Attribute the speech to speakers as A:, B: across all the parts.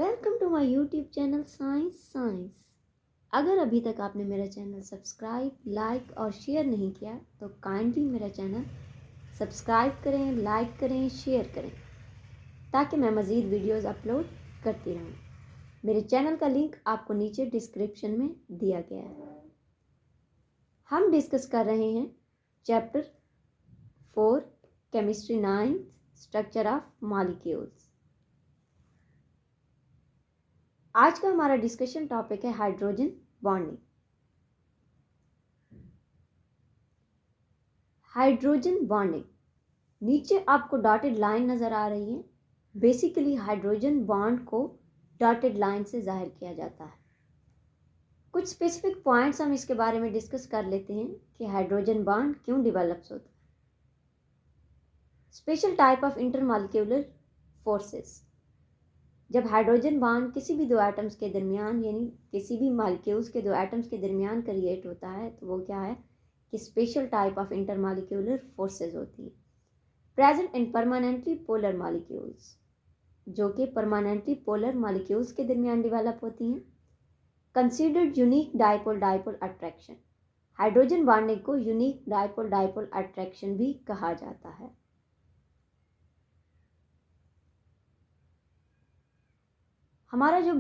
A: Welcome to my YouTube channel science. अगर अभी तक आपने मेरा चैनल सब्सक्राइब, लाइक और शेयर नहीं किया तो काइंडली मेरा चैनल सब्सक्राइब करें, लाइक करें, शेयर करें ताकि मैं मज़ीद वीडियोस अपलोड करती रहूं। मेरे चैनल का लिंक आपको नीचे डिस्क्रिप्शन में दिया गया है। हम डिस्कस कर रहे हैं chapter 4 chemistry 9 structure of molecules. आज का हमारा डिस्कशन टॉपिक है हाइड्रोजन बॉन्डिंग। हाइड्रोजन बॉन्डिंग, नीचे आपको डॉटेड लाइन नज़र आ रही है। बेसिकली हाइड्रोजन बॉन्ड को डॉटेड लाइन से जाहिर किया जाता है। कुछ स्पेसिफिक पॉइंट्स हम इसके बारे में डिस्कस कर लेते हैं कि हाइड्रोजन बॉन्ड क्यों डिवेलप्स होता है। Special type of intermolecular forces, जब हाइड्रोजन बॉन्ड किसी भी दो एटम्स के दरमियान यानी किसी भी मॉलिक्यूल्स के दो एटम्स के दरमियान क्रिएट होता है तो वो क्या है कि special type of intermolecular forces होती है present in permanently polar molecules, जो कि परमानेंटली पोलर मॉलिक्यूल्स के दरमियान डेवलप होती हैं। Considered unique dipole dipole attraction, hydrogen bonding को यूनिक डाइपोल डाइपोल अट्रैक्शन भी कहा जाता है। हमारा जो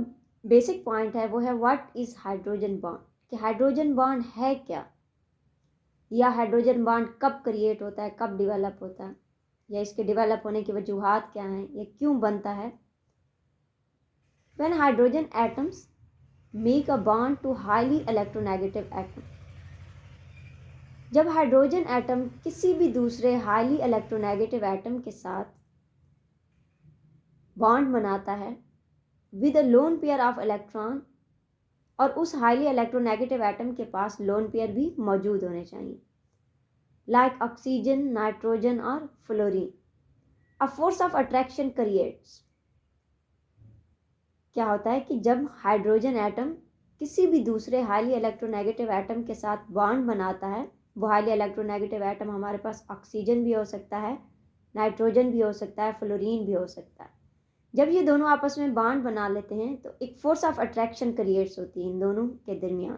A: बेसिक पॉइंट है वो है व्हाट इज हाइड्रोजन बॉन्ड, कि हाइड्रोजन बॉन्ड है क्या, या हाइड्रोजन बॉन्ड कब क्रिएट होता है, कब डेवलप होता है, या इसके डेवलप होने की वजूहात क्या हैं, या क्यों बनता है। When hydrogen atoms make a bond to highly electronegative atom, जब हाइड्रोजन एटम किसी भी दूसरे हाईली इलेक्ट्रोनेगेटिव एटम के साथ बॉन्ड बनाता है with a lone pair of electron, और उस हाईली इलेक्ट्रोनेगेटिव एटम के पास लोन पेयर भी मौजूद होने चाहिए, लाइक ऑक्सीजन, नाइट्रोजन और fluorine, a force of attraction creates. क्या होता है कि जब हाइड्रोजन एटम किसी भी दूसरे हाईली इलेक्ट्रोनेगेटिव एटम के साथ बॉन्ड बनाता है, वो हाईली इलेक्ट्रोनेगेटिव एटम हमारे पास ऑक्सीजन भी हो सकता है, नाइट्रोजन भी हो सकता है, फ्लोरीन भी हो सकता है। जब ये दोनों आपस में बॉन्ड बना लेते हैं तो एक फोर्स ऑफ अट्रैक्शन क्रिएट्स होती है इन दोनों के दरमियान।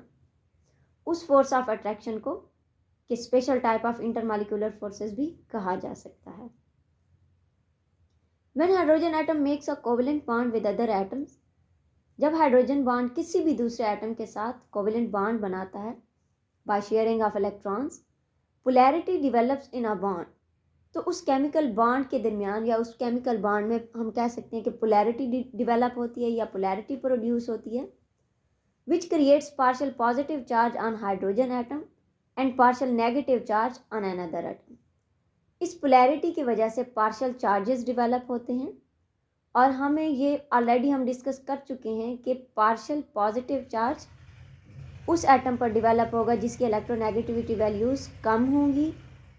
A: उस फोर्स ऑफ अट्रैक्शन को कि special type of intermolecular forces भी कहा जा सकता है। When hydrogen atom makes a covalent bond with other atoms, जब हाइड्रोजन बॉन्ड किसी भी दूसरे एटम के साथ कोवेलेंट बॉन्ड बनाता है by sharing of electrons, polarity develops in a bond, तो उस केमिकल बॉन्ड के दरमियान या उस केमिकल बॉन्ड में हम कह सकते हैं कि पोलैरिटी डेवलप होती है या पोलैरिटी प्रोड्यूस होती है, which creates partial positive charge on hydrogen atom and partial negative charge on another atom. इस पोलैरिटी की वजह से पार्शियल चार्जेस डेवलप होते हैं, और हमें ये ऑलरेडी हम डिस्कस कर चुके हैं कि पार्शियल पॉजिटिव चार्ज उस एटम पर डेवलप होगा जिसकी इलेक्ट्रोनेगेटिविटी वैल्यूज़ कम होंगी,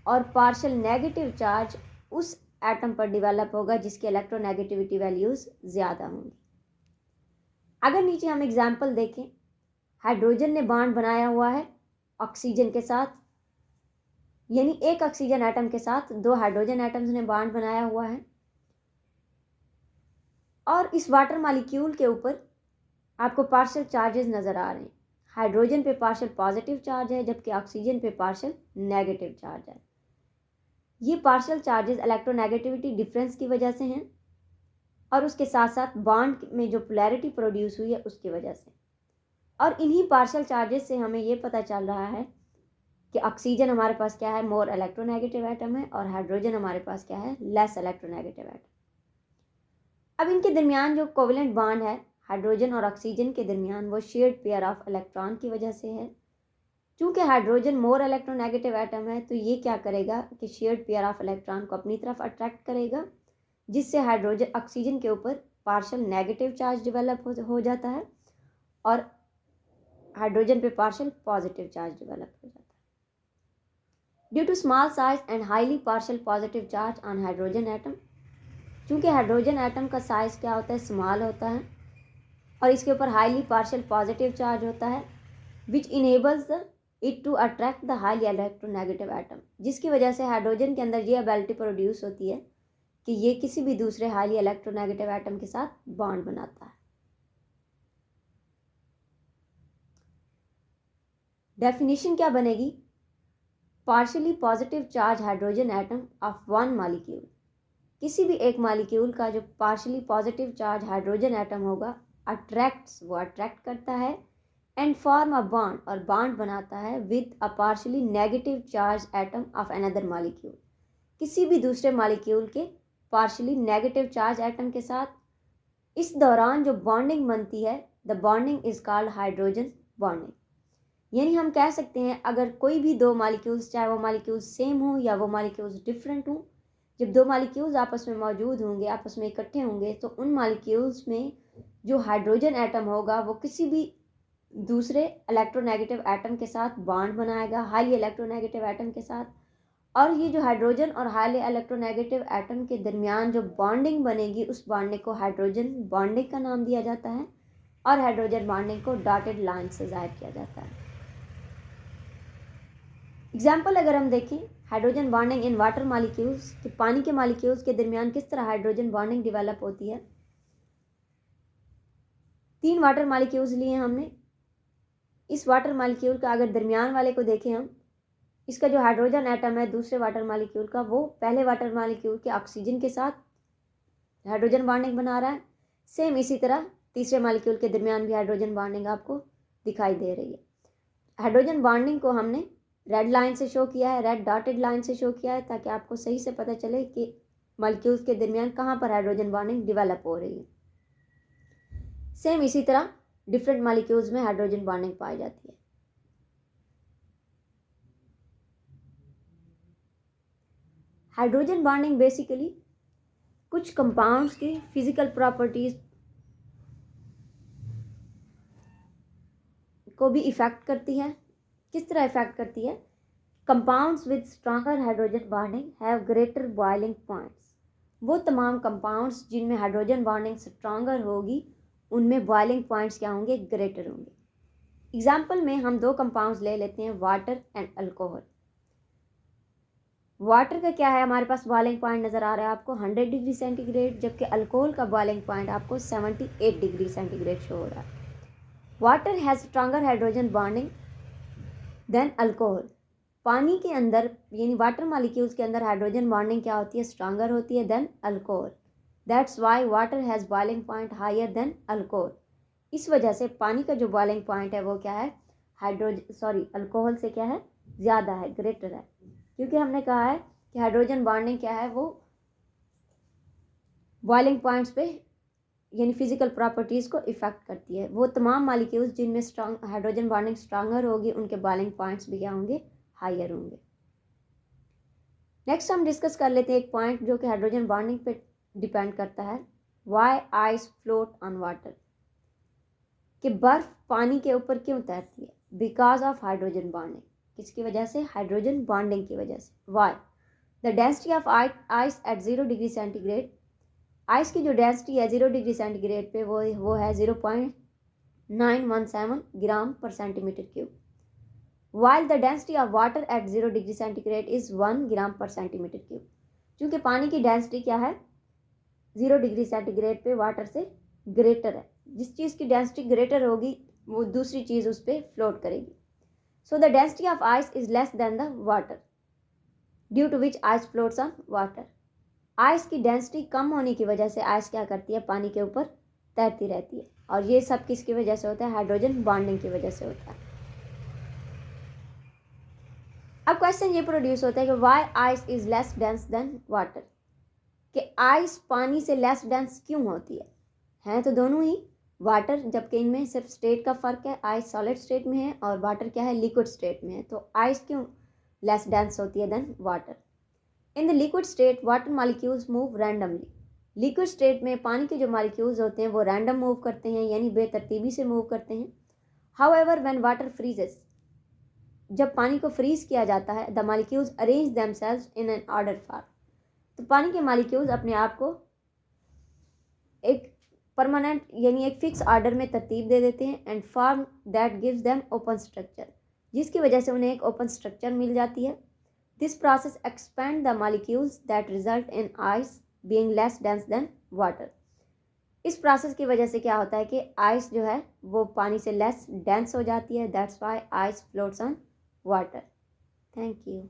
A: और पार्शियल नेगेटिव चार्ज उस एटम पर डेवलप होगा जिसकी इलेक्ट्रोनेगेटिविटी वैल्यूज़ ज़्यादा होंगी। अगर नीचे हम एग्जाम्पल देखें, हाइड्रोजन ने बॉन्ड बनाया हुआ है ऑक्सीजन के साथ, यानी एक ऑक्सीजन एटम के साथ दो हाइड्रोजन एटम्स ने बॉन्ड बनाया हुआ है, और इस वाटर मॉलिक्यूल के ऊपर आपको पार्शियल चार्जेस नज़र आ रहे हैं। हाइड्रोजन पे पार्शियल पॉजिटिव चार्ज है जबकि ऑक्सीजन पे पार्शियल नेगेटिव चार्ज है। ये पार्शियल चार्जेस इलेक्ट्रोनेगेटिविटी डिफरेंस की वजह से हैं, और उसके साथ साथ बॉन्ड में जो पोलैरिटी प्रोड्यूस हुई है उसकी वजह से। और इन्हीं पार्शियल चार्जेस से हमें ये पता चल रहा है कि ऑक्सीजन हमारे पास क्या है, मोर इलेक्ट्रोनेगेटिव एटम है, और हाइड्रोजन हमारे पास क्या है, लेस इलेक्ट्रोनेगेटिव एटम। अब इनके दरमियान जो कोवेलेंट बॉन्ड है हाइड्रोजन और ऑक्सीजन के दरमियान, वो शेयर्ड पेयर ऑफ इलेक्ट्रॉन की वजह से है। चूँकि हाइड्रोजन मोर इलेक्ट्रोनेगेटिव एटम है तो ये क्या करेगा कि शेयर्ड पेयर ऑफ इलेक्ट्रॉन को अपनी तरफ अट्रैक्ट करेगा, जिससे हाइड्रोजन ऑक्सीजन के ऊपर पार्शियल नेगेटिव चार्ज डेवलप हो जाता है, और हाइड्रोजन पे पार्शियल पॉजिटिव चार्ज डेवलप हो जाता है। Due to small size and highly partial positive charge on hydrogen atom, चूँकि हाइड्रोजन एटम का साइज़ क्या होता है, स्मॉल होता है, और इसके ऊपर हाईली पार्शियल पॉजिटिव चार्ज होता है, which enables it to attract the highly electronegative atom, जिसकी वजह से हाइड्रोजन के अंदर ये एबिलिटी प्रोड्यूस होती है कि ये किसी भी दूसरे हाईली इलेक्ट्रोनेगेटिव एटम के साथ बॉन्ड बनाता है। डेफिनेशन क्या बनेगी? Partially positive charge hydrogen atom of one molecule, किसी भी एक मॉलिक्यूल का जो partially positive charge hydrogen atom होगा अट्रैक्ट्स, वो अट्रैक्ट करता है एंड फॉर्म अ बॉन्ड, और बॉन्ड बनाता है with a partially negative charge atom of another molecule, किसी भी दूसरे मॉलिक्यूल के पार्शियली नेगेटिव चार्ज एटम के साथ। इस दौरान जो बॉन्डिंग बनती है, the bonding is called hydrogen bonding. यानी हम कह सकते हैं अगर कोई भी दो मॉलिक्यूल्स, चाहे वो मॉलिक्यूल्स सेम हो या वो मॉलिक्यूल्स डिफरेंट हो, जब दो मॉलिक्यूल्स आपस में मौजूद होंगे, आपस में इकट्ठे होंगे, तो उन मॉलिक्यूल्स में जो हाइड्रोजन एटम होगा वो किसी भी दूसरे इलेक्ट्रोनेगेटिव एटम के साथ बॉन्ड बनाएगा, हाईली इलेक्ट्रोनेगेटिव एटम के साथ। और ये जो हाइड्रोजन और हाईली इलेक्ट्रोनेगेटिव एटम के दरमियान जो बॉन्डिंग बनेगी, उस बॉन्डिंग को हाइड्रोजन बॉन्डिंग का नाम दिया जाता है, और हाइड्रोजन बॉन्डिंग को डॉटेड लाइन से जाहिर किया जाता है। एग्जाम्पल अगर हम देखें hydrogen bonding in water molecules, कि पानी के मॉलिक्यूल्स के दरमियान किस तरह हाइड्रोजन बॉन्डिंग डेवलप होती है। 3 वाटर मॉलिक्यूल्स लिए हमने। इस वाटर मॉलिक्यूल का अगर दरमियान वाले को देखें हम, इसका जो हाइड्रोजन एटम है दूसरे वाटर मॉलिक्यूल का, वो पहले वाटर मॉलिक्यूल के ऑक्सीजन के साथ हाइड्रोजन बॉन्डिंग बना रहा है। सेम इसी तरह तीसरे मॉलिक्यूल के दरमियान भी हाइड्रोजन बॉन्डिंग आपको दिखाई दे रही है। हाइड्रोजन बॉन्डिंग को हमने रेड लाइन से शो किया है, रेड डॉटेड लाइन से शो किया है, ताकि आपको सही से पता चले कि मॉलिक्यूल्स के दरमियान कहाँ पर हाइड्रोजन बॉन्डिंग डेवलप हो रही है। सेम इसी तरह डिफरेंट मॉलिक्यूल्स में हाइड्रोजन बॉन्डिंग पाई जाती है। हाइड्रोजन बॉन्डिंग बेसिकली कुछ कंपाउंड्स की फिजिकल प्रॉपर्टीज को भी इफेक्ट करती है। किस तरह इफेक्ट करती है? Compounds with stronger hydrogen bonding have greater boiling points. वो तमाम कंपाउंड्स जिनमें हाइड्रोजन बॉन्डिंग स्ट्रॉन्गर होगी, उनमें बॉइलिंग पॉइंट्स क्या होंगे? ग्रेटर होंगे। एग्जाम्पल में हम 2 कंपाउंड्स ले लेते हैं, वाटर एंड अल्कोहल। वाटर का क्या है, हमारे पास बॉइलिंग पॉइंट नज़र आ रहा है आपको 100 डिग्री सेंटीग्रेड, जबकि अल्कोहल का बॉइलिंग पॉइंट आपको 78 डिग्री सेंटीग्रेड शो हो रहा है। Water has stronger hydrogen bonding than alcohol. पानी के अंदर यानी वाटर मॉलिक्यूल्स के अंदर हाइड्रोजन बॉन्डिंग क्या होती है? स्ट्रॉन्गर होती है than alcohol. That's why water has boiling point higher than alcohol. इस वजह से पानी का जो बॉइलिंग पॉइंट है वो क्या है? अल्कोहल से क्या है? ज़्यादा है, ग्रेटर है, क्योंकि हमने कहा है कि हाइड्रोजन बॉन्डिंग क्या है, वो बॉइलिंग पॉइंट्स पे यानी फिजिकल प्रॉपर्टीज़ को इफेक्ट करती है। वो तमाम मॉलिक्यूल्स जिनमें स्ट्रॉन्ग हाइड्रोजन बॉन्डिंग स्ट्रॉन्गर होगी, उनके बॉइलिंग पॉइंट्स भी क्या होंगे? हायर होंगे। नेक्स्ट हम डिस्कस कर लेते हैं एक पॉइंट जो कि हाइड्रोजन बॉन्डिंग पे डिपेंड करता है। Why ice float on water, कि बर्फ पानी के ऊपर क्यों तैरती है? Because of hydrogen bonding. किसकी वजह से? हाइड्रोजन बॉन्डिंग की वजह से। Why? The density of ice at 0 degree centigrade, ice की जो डेंसिटी है 0 डिग्री सेंटीग्रेड पे वो है 0.917 ग्राम पर centimetre cube, while the density of water at 0 degree centigrade is 1 ग्राम पर सेंटीमीटर क्यूब। क्योंकि पानी की डेंसिटी क्या है? 0 डिग्री सेंटीग्रेड पे वाटर से ग्रेटर है। जिस चीज़ की डेंसिटी ग्रेटर होगी वो दूसरी चीज़ उस पर फ्लोट करेगी। So the density of ice is less than the water, due to which ice floats on water. Ice की डेंसिटी कम होने की वजह से आइस क्या करती है? पानी के ऊपर तैरती रहती है। और ये सब किसकी वजह से होता है? हाइड्रोजन बॉन्डिंग की वजह से होता है। अब क्वेश्चन ये प्रोड्यूस होता है कि why ice is less dense than water, कि आइस पानी से लेस डेंस क्यों होती है? हैं तो दोनों ही वाटर, जबकि इनमें सिर्फ स्टेट का फ़र्क है। आइस सॉलिड स्टेट में है और वाटर क्या है? लिक्विड स्टेट में है। तो आइस क्यों लेस डेंस होती है than water? In the liquid state water molecules move randomly. Liquid state में पानी के जो मॉलिक्यूल्स होते हैं वो रैंडम मूव करते हैं, यानी बेतरतीबी से मूव करते हैं। हाउएवर व्हेन वाटर फ्रीजेस, जब पानी को फ्रीज किया जाता है, the molecules arrange themselves in an order form, तो पानी के मॉलिक्यूल्स अपने आप को एक परमानेंट यानी एक फिक्स ऑर्डर में तरतीब दे देते हैं, and form that gives them open structure, जिसकी वजह से उन्हें एक ओपन स्ट्रक्चर मिल जाती है। This process expand the molecules that result in ice being less dense than water. इस प्रोसेस की वजह से क्या होता है कि आइस जो है वो पानी से लेस डेंस हो जाती है, that's why ice floats on water. Thank you.